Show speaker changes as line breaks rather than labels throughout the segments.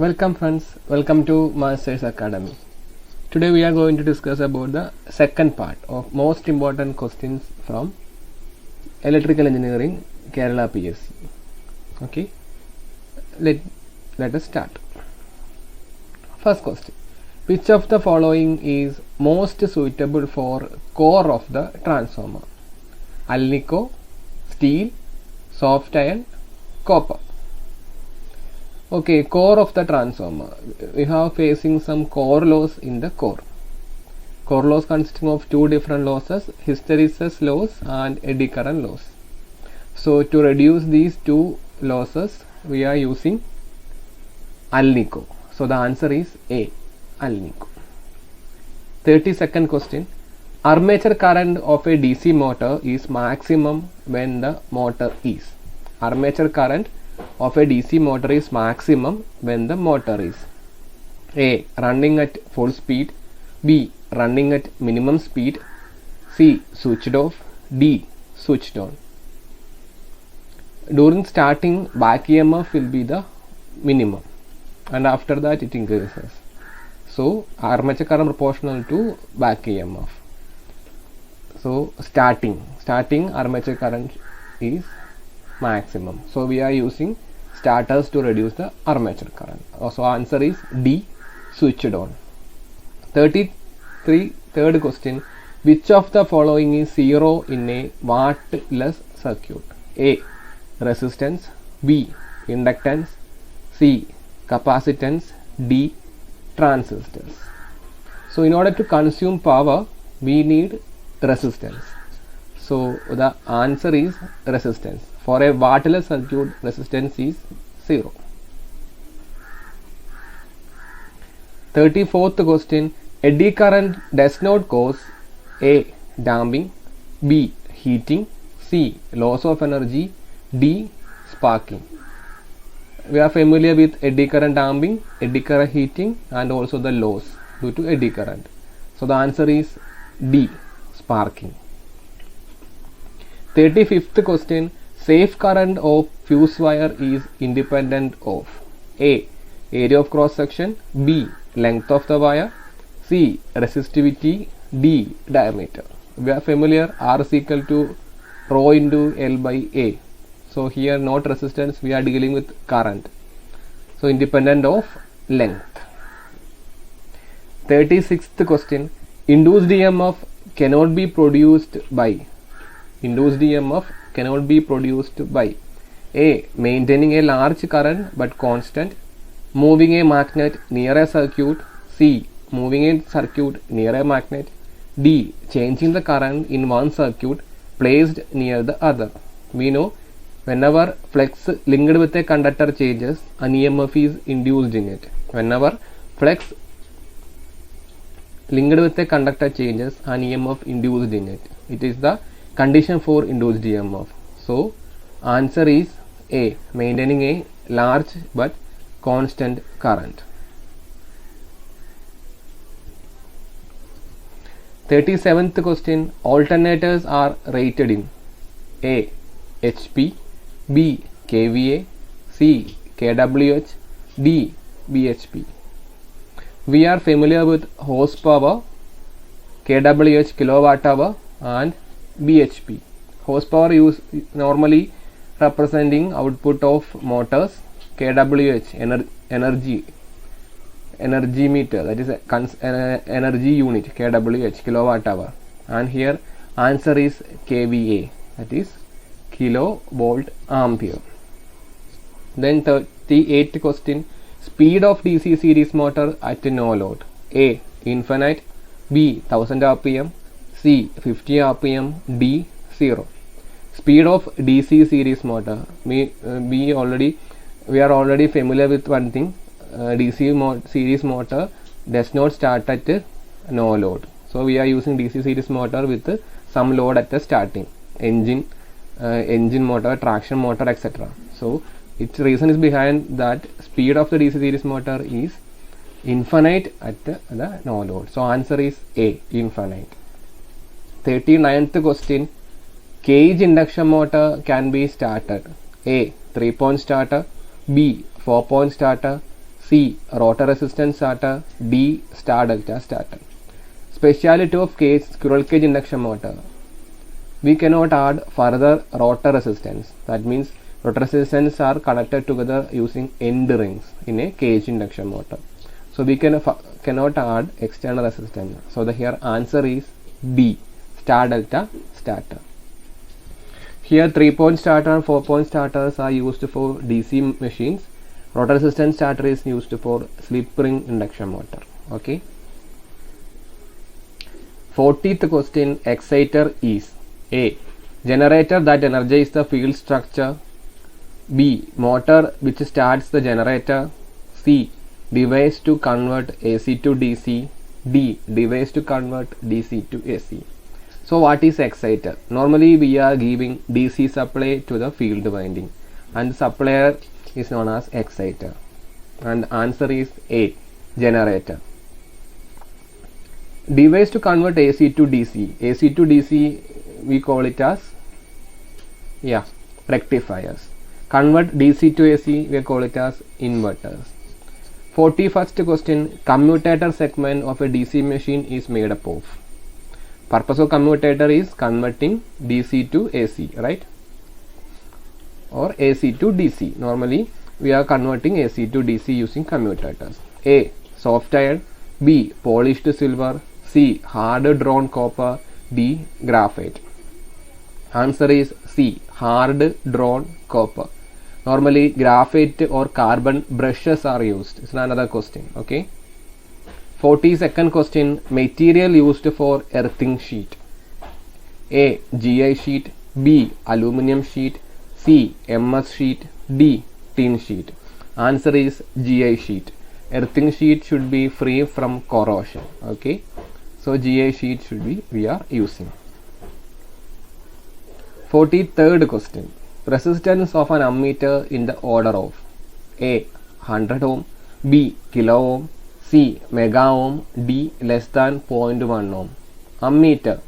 Welcome friends, welcome to Masters Academy. Today we are going to discuss about the second part of most important questions from Electrical Engineering Kerala PSC. Okay, let us start. First question. Which of the following is most suitable for core of the transformer? Alnico, steel, soft iron, copper. Okay, core of the transformer. We have facing some core loss in the core. Core loss consisting of two different losses, hysteresis loss and eddy current loss. So to reduce these two losses, we are using Alnico. So the answer is A, Alnico. 32nd question. Armature current of a DC motor is maximum when the motor is. Armature current of a DC motor is maximum when the motor is A. Running at full speed, B. Running at minimum speed, C. Switched off, D. Switched on. During starting, back EMF will be the minimum and after that it increases. So armature current proportional to back EMF. So starting armature current is maximum. So we are using starters to reduce the armature current. So answer is D, switched on. 33, third question. Which of the following is zero in a wattless circuit? A. Resistance, B. Inductance, C. Capacitance, D. Transistors. So in order to consume power, we need resistance. So the answer is resistance. For a wattless circuit, resistance is 0. 34th question. Eddy current does not cause A. Damping, B. Heating, C. Loss of energy, D. Sparking. We are familiar with eddy current damping, eddy current heating and also the loss due to eddy current. So the answer is D. Sparking. 35th question. Safe current of fuse wire is independent of A. Area of cross section, B. Length of the wire, C. Resistivity, D. Diameter. We are familiar R is equal to rho into L by A. So here not resistance, we are dealing with current. So independent of length. 36th question. Induced EMF cannot be produced by A. Maintaining a large current but constant, moving a magnet near a circuit, C. Moving a circuit near a magnet, D. Changing the current in one circuit placed near the other. We know whenever flex linked with a conductor changes, an EMF is induced in it. Whenever flex linked with a conductor changes, an EMF induced in it. It is the condition for induced EMF. So answer is A. Maintaining a large but constant current. 37th question. Alternators are rated in A. HP, B. kVA, C. kWh, D. bhp. We are familiar with horsepower, kWh kilowatt hour and bhp. Horsepower use normally representing output of motors, kWh energy meter, that is energy unit, kWh kilowatt hour, and here answer is kVA, that is kilovolt ampere. Then 38th question. Speed of DC series motor at no load. A. Infinite, B. 1000 rpm, C. 50 rpm, D. 0. Speed of DC series motor. We are already familiar with one thing. DC series motor does not start at no load. So we are using DC series motor with some load at the starting. Engine motor, traction motor, etc. So its reason is behind that speed of the DC series motor is infinite at the no load. So answer is A. Infinite. 39th question. Cage induction motor can be started. A. 3-point starter, B. 4-point starter, C. C. Rotor resistance starter. D. Star delta starter. Speciality of squirrel cage induction motor. We cannot add further rotor resistance. That means rotor resistance are connected together using end rings in a cage induction motor. So we cannot add external resistance. So the here answer is B. Star delta starter. Here 3-point starter and 4-point starters are used for DC machines. Rotor resistance starter is used for slip ring induction motor. Okay. 40th question. Exciter is A. Generator that energizes the field structure. B. Motor which starts the generator. C. Device to convert AC to DC. D. Device to convert DC to AC. So what is exciter? Normally we are giving DC supply to the field winding and the supplier is known as exciter, and the answer is A. Generator. Device to convert AC to DC. AC to DC we call it as rectifiers. Convert DC to AC we call it as inverters. 41st question. Commutator segment of a DC machine is made up of. Purpose of commutator is converting DC to AC, right? Or AC to DC. Normally we are converting AC to DC using commutators. A. Soft iron. B. Polished silver. C. Hard drawn copper. D. Graphite. Answer is C. Hard drawn copper. Normally graphite or carbon brushes are used. It's another question. Okay. 42nd question. Material used for earthing sheet. A. GI sheet. B. Aluminum sheet. C. MS sheet. D. Tin sheet. Answer is GI sheet. Earthing sheet should be free from corrosion. Okay. So GI sheet should be we are using. 43rd question. Resistance of an ammeter in the order of A. 100 ohm. B. Kilo ohm. C. Mega ohm. D. Less than 0.1 ohm. Ammeter.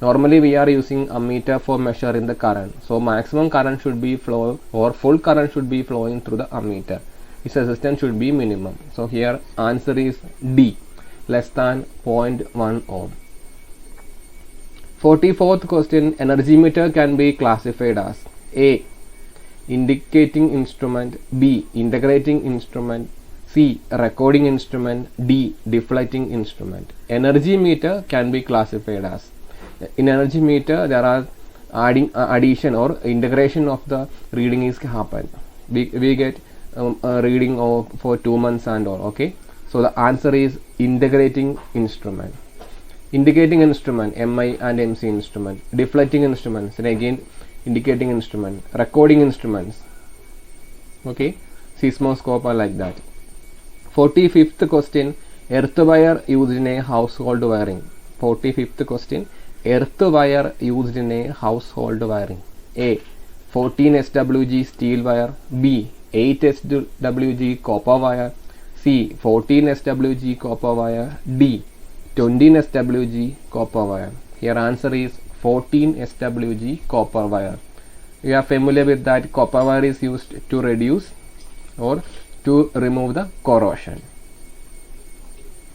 Normally we are using ammeter for measuring the current. So maximum current should be flow or full current should be flowing through the ammeter. Its resistance should be minimum. So here answer is D. Less than 0.1 ohm. 44th question. Energy meter can be classified as A. Indicating instrument. B. Integrating instrument. C. Recording instrument. D. Deflecting instrument. Energy meter can be classified as. In energy meter there are addition or integration of the reading is happen. We get a reading of for 2 months and all. Okay. So the answer is integrating instrument. Indicating instrument, MI and MC instrument. Deflecting instruments, and again indicating instrument. Recording instruments. Okay. Seismoscope are like that. 45th question. Earth wire used in a household wiring. 45th question. Earth wire used in a household wiring. A. 14 SWG steel wire. B. 8 SWG copper wire. C. 14 SWG copper wire. D. 20 SWG copper wire. Here answer is 14 SWG copper wire. We are familiar with that copper wire is used to reduce or to remove the corrosion.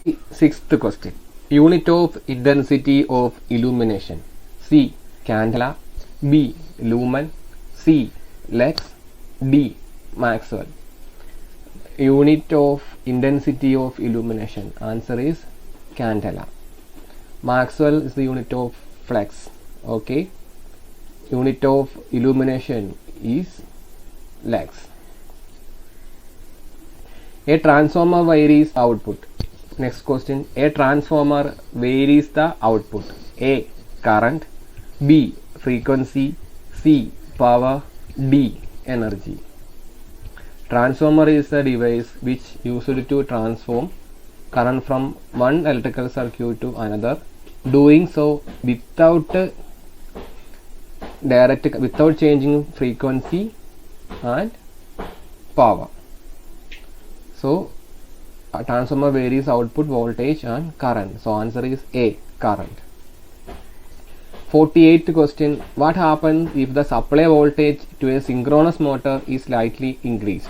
6th question. Unit of intensity of illumination. C. Candela. B. Lumen. C. Lux. D. Maxwell. Unit of intensity of illumination. Answer is candela. Maxwell is the unit of flux. Okay. Unit of illumination is lux. A transformer varies output. Next question. A transformer varies the output. A. Current. B. Frequency. C. Power. D. Energy. Transformer is a device which used to transform current from one electrical circuit to another, doing so without changing frequency and power. So a transformer varies output voltage and current. So answer is A. Current. 48th question. What happens if the supply voltage to a synchronous motor is slightly increased?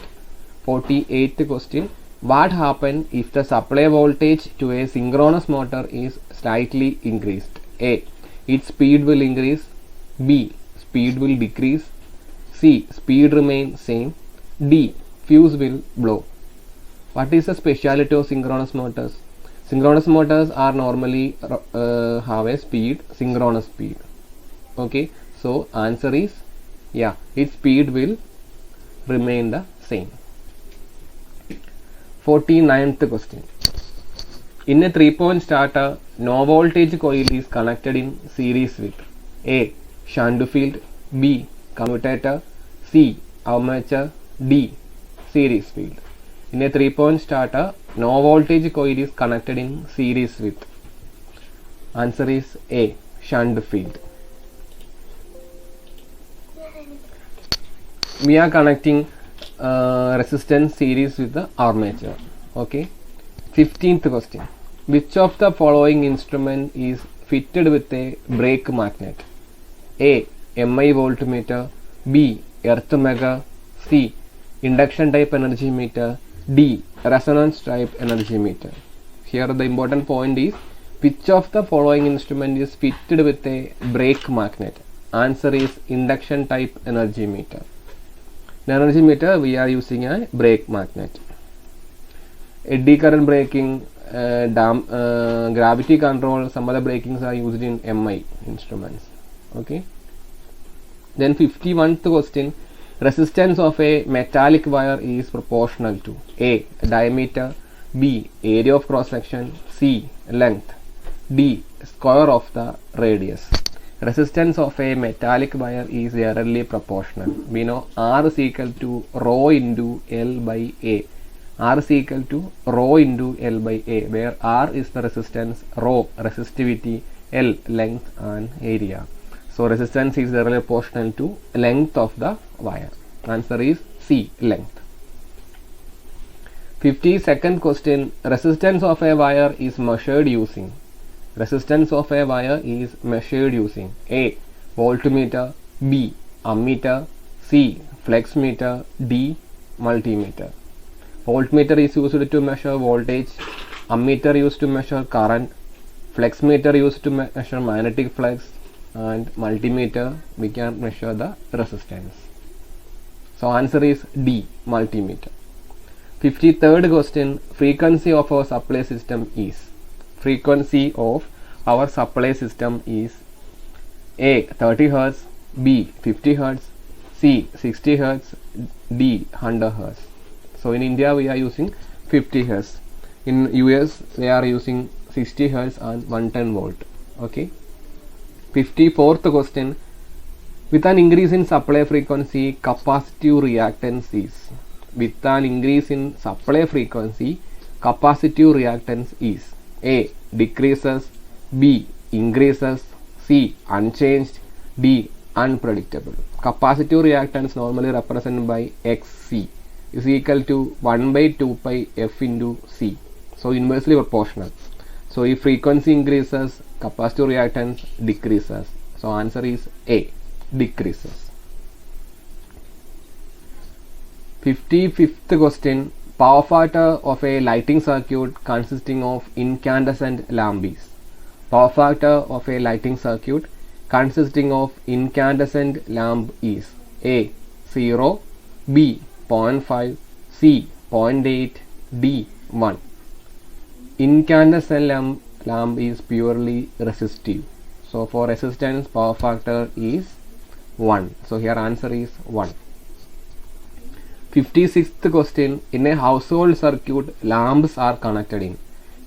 48th question. What happens if the supply voltage to a synchronous motor is slightly increased? A. Its speed will increase. B. Speed will decrease. C. Speed remain same. D. Fuse will blow. What is the speciality of synchronous motors? Synchronous motors are normally have a speed, synchronous speed. Okay, so answer is yeah, its speed will remain the same. 49th question. In a 3-point starter, no voltage coil is connected in series with A. Shunt field, B. Commutator, C. Armature, D. Series field. In a 3-point starter, no voltage coil is connected in series with. Answer is A. Shunt field. We are connecting resistance series with the armature. Okay. 15th question. Which of the following instrument is fitted with a brake magnet? A. MI voltmeter, B. Earth meter, C. Induction type energy meter, D. Resonance type energy meter. Here the important point is which of the following instrument is fitted with a brake magnet? Answer is induction type energy meter. In energy meter we are using a brake magnet. Eddy current braking, gravity control, some other brakings are used in MI instruments. Okay. Then 51st question. Resistance of a metallic wire is proportional to A. Diameter, B. Area of cross section, C. Length, D. Square of the radius. Resistance of a metallic wire is generally proportional. We know R is equal to rho into L by A. R is equal to rho into L by A, where R is the resistance, rho resistivity, L length and area. So resistance is directly proportional to length of the wire. Answer is C. Length. 52nd question. Resistance of a wire is measured using. Resistance of a wire is measured using A. Voltmeter, B. Ammeter, C. Flex meter, D. Multimeter. Voltmeter is used to measure voltage. Ammeter used to measure current. Flex meter used to measure magnetic flux. And multimeter we can measure the resistance. So answer is D. Multimeter. 53rd question. Frequency of our supply system is. Frequency of our supply system is A. 30 Hz, B. 50 Hz, C. 60 Hz, D. 100 Hz. So in India we are using 50 Hz. In US they are using 60 Hz and 110 volt. Okay. 54th question. With an increase in supply frequency, capacitive reactance is. With an increase in supply frequency, capacitive reactance is A. Decreases, B. Increases, C. Unchanged, D. Unpredictable. Capacitive reactance normally represented by Xc is equal to 1 by 2 pi F into C. So inversely proportional. So if frequency increases, capacitive reactance decreases. So answer is A. Decreases. 55th question. Power factor of a lighting circuit consisting of incandescent lamp is. Power factor of a lighting circuit consisting of incandescent lamp is A. 0, B. 0.5, C. 0.8, D. 1. Incandescent lamp is purely resistive. So for resistance power factor is 1. So here answer is 1. 56th question. In a household circuit, lamps are connected in.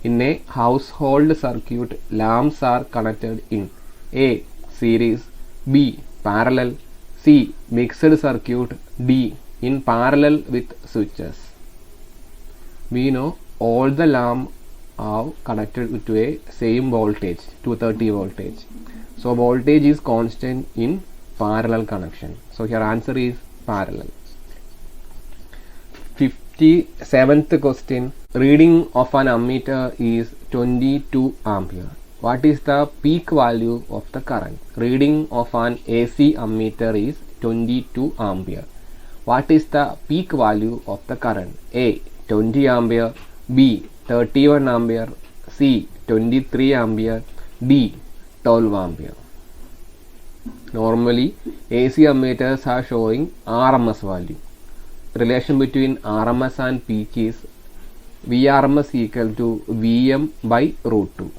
In a household circuit, lamps are connected in A. Series, B. Parallel, C. Mixed circuit, D. In parallel with switches. We know all the lamps are connected to a same voltage, 230 voltage. So voltage is constant in parallel connection. So here answer is parallel. 57th question. Reading of an ammeter is 22 ampere. What is the peak value of the current? Reading of an AC ammeter is 22 ampere. What is the peak value of the current? A. 20 ampere, B 31 ampere, C 23 ampere, D 12 ampere. Normally AC ammeters are showing RMS value. Relation between RMS and peak is Vrms equal to Vm by root 2.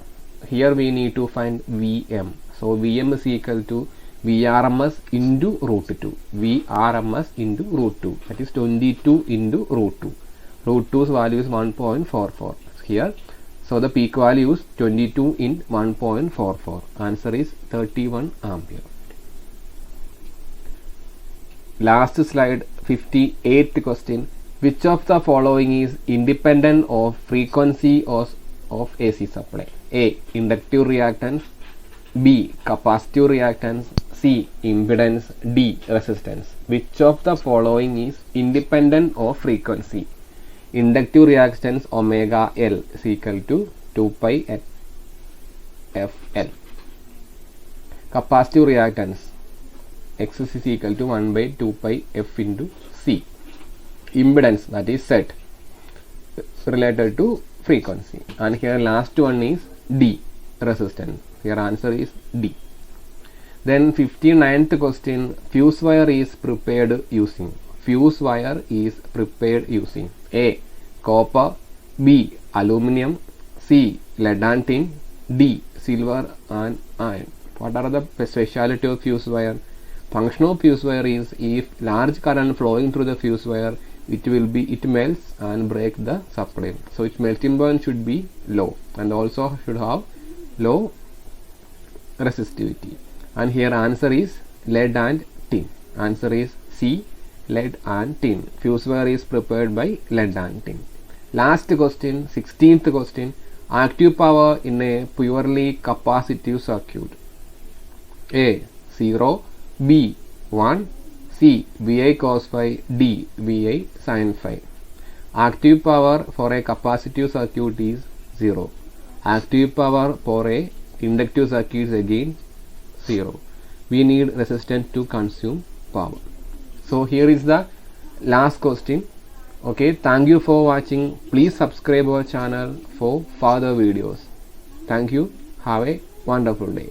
Here we need to find Vm. So Vm is equal to Vrms into root 2. Vrms into root 2. That is 22 into root 2. Root 2's value is 1.44 here. So the peak value is 22 in 1.44. Answer is 31 ampere. Last slide, 58th question. Which of the following is independent of frequency of AC supply? A. Inductive reactance, B. Capacitive reactance, C. Impedance, D. Resistance. Which of the following is independent of frequency? Inductive reactance omega L is equal to 2 pi FL. Capacitive reactance X is equal to 1 by 2 pi F into C. Impedance, that is Z, related to frequency. And here last one is D, resistance. Here answer is D. Then 59th question, fuse wire is prepared using. Fuse wire is prepared using A. Copper, B. Aluminum, C. Lead and tin, D. Silver and iron. What are the speciality of fuse wire? Function of fuse wire is if large current flowing through the fuse wire, it melts and break the supply. So its melting point should be low and also should have low resistivity. And here answer is lead and tin. Answer is C, lead and tin. Fuse wire is prepared by lead and tin. Last question, 16th question. Active power in a purely capacitive circuit. A. 0, B. 1, C. Vi cos phi, D. Vi sin phi. Active power for a capacitive circuit is 0. Active power for a inductive circuit is again 0. We need resistance to consume power. So here is the last question. Okay, thank you for watching. Please subscribe our channel for further videos. Thank you. Have a wonderful day.